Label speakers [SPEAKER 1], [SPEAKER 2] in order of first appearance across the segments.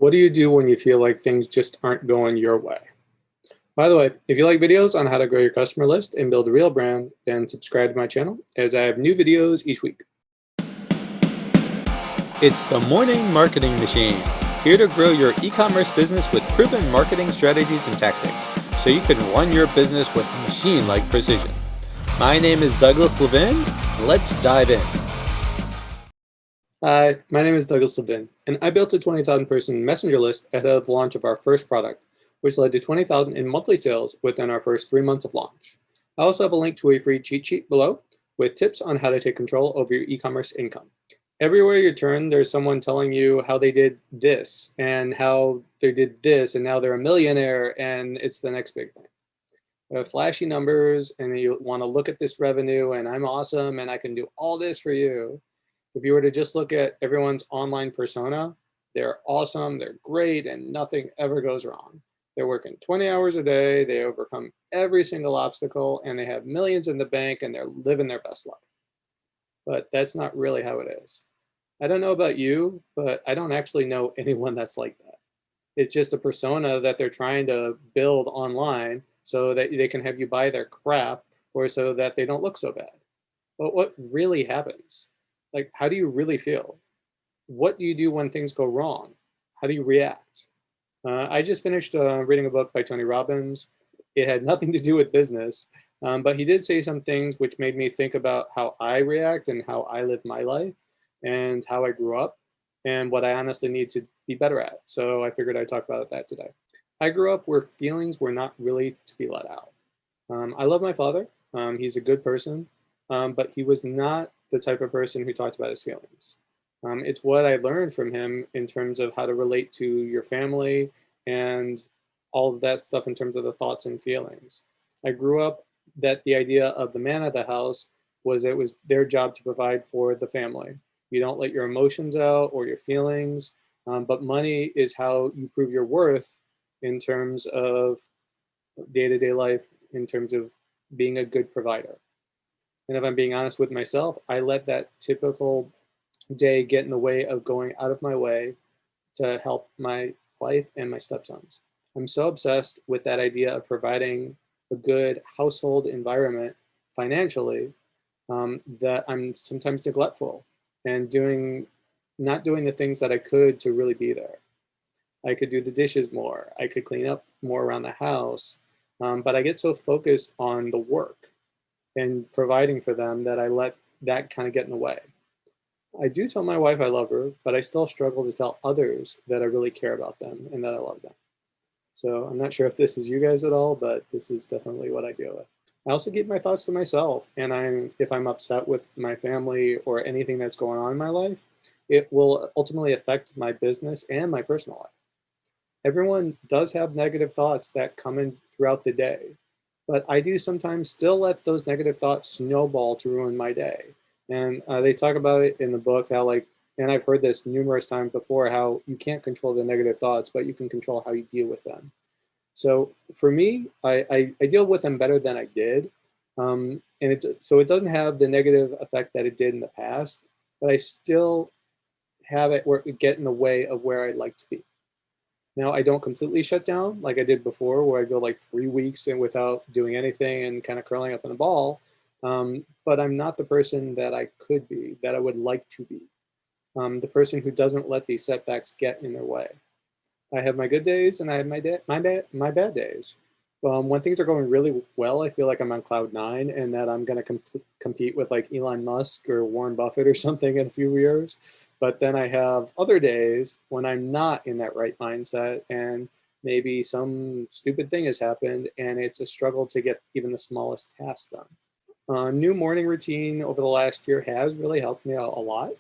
[SPEAKER 1] What do you do when you feel like things just aren't going your way? By the way, if you like videos on how to grow your customer list and build a real brand, then subscribe to my channel as I have new videos each week.
[SPEAKER 2] It's the Morning Marketing Machine, here to grow your e-commerce business with proven marketing strategies and tactics, so you can run your business with machine-like precision. My name is Douglas Levin. Let's dive in.
[SPEAKER 1] Hi, my name is Douglas Levin, and I built a 20,000 person messenger list ahead of the launch of our first product, which led to 20,000 in monthly sales within our first 3 months of launch. I also have a link to a free cheat sheet below with tips on how to take control over your e-commerce income. Everywhere you turn, there's someone telling you how they did this and how they did this, and now they're a millionaire and it's the next big thing. Flashy numbers, and you want to look at this revenue, and I'm awesome and I can do all this for you. If you were to just look at everyone's online persona, they're awesome, they're great, and nothing ever goes wrong. They're working 20 hours a day, they overcome every single obstacle, and they have millions in the bank, and they're living their best life. But that's not really how it is. I don't know about you, but I don't actually know anyone that's like that. It's just a persona that they're trying to build online so that they can have you buy their crap or so that they don't look so bad. But what really happens? Like, how do you really feel? What do you do when things go wrong? How do you react? I just finished reading a book by Tony Robbins. It had nothing to do with business, but he did say some things which made me think about how I react and how I live my life and how I grew up and what I honestly need to be better at. So I figured I'd talk about that today. I grew up where feelings were not really to be let out. I love my father. He's a good person, but he was not the type of person who talked about his feelings. It's what I learned from him in terms of how to relate to your family and all of that stuff in terms of the thoughts and feelings. I grew up that the idea of the man of the house was it was their job to provide for the family. You don't let your emotions out or your feelings, but money is how you prove your worth in terms of day-to-day life, in terms of being a good provider. And if I'm being honest with myself, I let that typical day get in the way of going out of my way to help my wife and my stepsons. I'm so obsessed with that idea of providing a good household environment financially that I'm sometimes neglectful and not doing the things that I could to really be there. I could do the dishes more. I could clean up more around the house. But I get so focused on the work and providing for them that I let that kind of get in the way. I do tell my wife I love her, but I still struggle to tell others that I really care about them and that I love them. So I'm not sure if this is you guys at all, but this is definitely what I deal with. I also keep my thoughts to myself, and if I'm upset with my family or anything that's going on in my life, it will ultimately affect my business and my personal life. Everyone does have negative thoughts that come in throughout the day, but I do sometimes still let those negative thoughts snowball to ruin my day. And they talk about it in the book how, like, and I've heard this numerous times before, how you can't control the negative thoughts, but you can control how you deal with them. So for me, I deal with them better than I did. So it doesn't have the negative effect that it did in the past, but I still have it where it get in the way of where I'd like to be. Now, I don't completely shut down like I did before, where I go like 3 weeks in without doing anything and kind of curling up in a ball. But I'm not the person that I could be, that I would like to be. The person who doesn't let these setbacks get in their way. I have my good days and I have my bad days. When things are going really well, I feel like I'm on cloud nine and that I'm going to compete with like Elon Musk or Warren Buffett or something in a few years. But then I have other days when I'm not in that right mindset and maybe some stupid thing has happened and it's a struggle to get even the smallest task done. New morning routine over the last year has really helped me out a lot.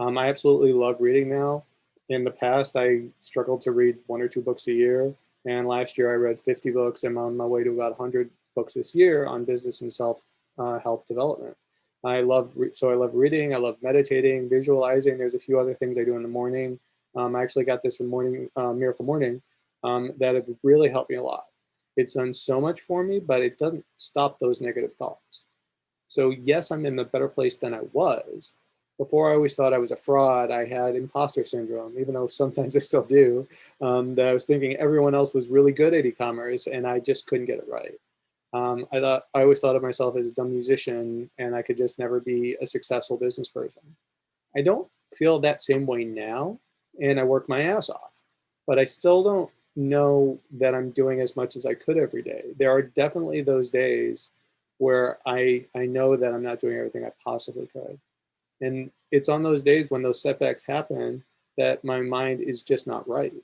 [SPEAKER 1] I absolutely love reading now. In the past, I struggled to read 1 or 2 books a year. And last year I read 50 books. I'm on my way to about 100 books this year on business and self-help development. I love reading. I love meditating, visualizing. There's a few other things I do in the morning. I actually got this from Miracle Morning that have really helped me a lot. It's done so much for me, but it doesn't stop those negative thoughts. So yes, I'm in a better place than I was, Before, I always thought I was a fraud. I had imposter syndrome, even though sometimes I still do. That I was thinking everyone else was really good at e-commerce and I just couldn't get it right. I always thought of myself as a dumb musician and I could just never be a successful business person. I don't feel that same way now, and I work my ass off, but I still don't know that I'm doing as much as I could every day. There are definitely those days where I know that I'm not doing everything I possibly could. And it's on those days when those setbacks happen that my mind is just not right.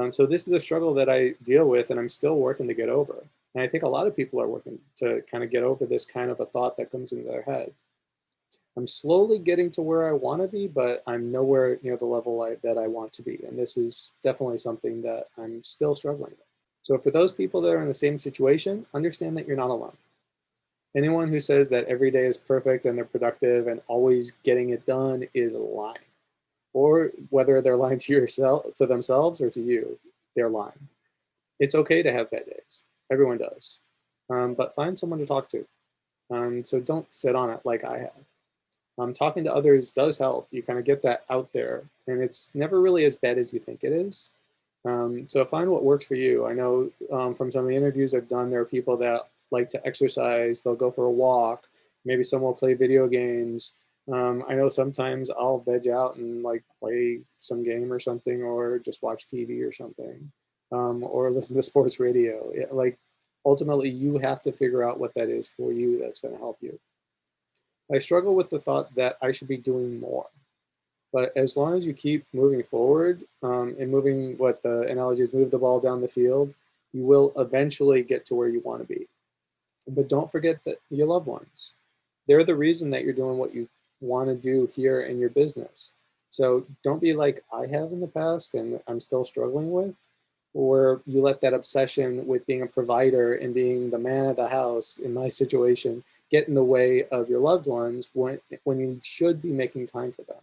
[SPEAKER 1] So this is a struggle that I deal with and I'm still working to get over. And I think a lot of people are working to kind of get over this kind of a thought that comes into their head. I'm slowly getting to where I want to be, but I'm nowhere near the level that I want to be. And this is definitely something that I'm still struggling with. So for those people that are in the same situation, understand that you're not alone. Anyone who says that every day is perfect and they're productive and always getting it done is lying. Or whether they're lying to yourself, to themselves, or to you, they're lying. It's okay to have bad days. Everyone does. But find someone to talk to. So don't sit on it like I have. Talking to others does help. You kind of get that out there, and it's never really as bad as you think it is. So find what works for you. I know from some of the interviews I've done, there are people that like to exercise. They'll go for a walk. Maybe some will play video games. I know sometimes I'll veg out and like play some game or something, or just watch TV or something, or listen to sports radio. Like ultimately, you have to figure out what that is for you that's going to help you. I struggle with the thought that I should be doing more. But as long as you keep moving forward and moving, what the analogy is, move the ball down the field, you will eventually get to where you want to be. But don't forget that your loved ones, they're the reason that you're doing what you want to do here in your business. So don't be like I have in the past and I'm still struggling with, or you let that obsession with being a provider and being the man of the house, in my situation, get in the way of your loved ones when you should be making time for them.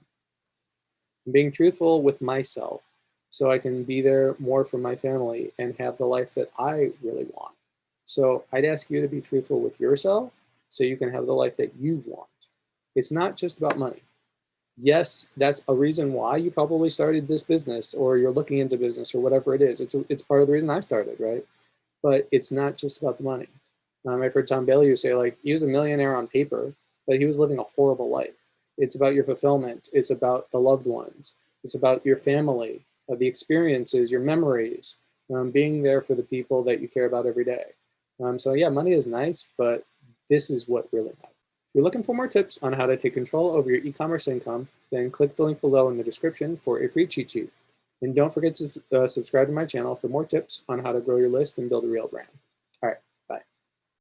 [SPEAKER 1] I'm being truthful with myself so I can be there more for my family and have the life that I really want. So I'd ask you to be truthful with yourself so you can have the life that you want. It's not just about money. Yes, that's a reason why you probably started this business or you're looking into business or whatever it is. It's part of the reason I started, right? But it's not just about the money. I've heard Tom Bailey say, like, he was a millionaire on paper, but he was living a horrible life. It's about your fulfillment. It's about the loved ones. It's about your family, the experiences, your memories, being there for the people that you care about every day. So yeah, money is nice, but this is what really matters. If you're looking for more tips on how to take control over your e-commerce income, then click the link below in the description for a free cheat sheet. And don't forget to subscribe to my channel for more tips on how to grow your list and build a real brand. All right.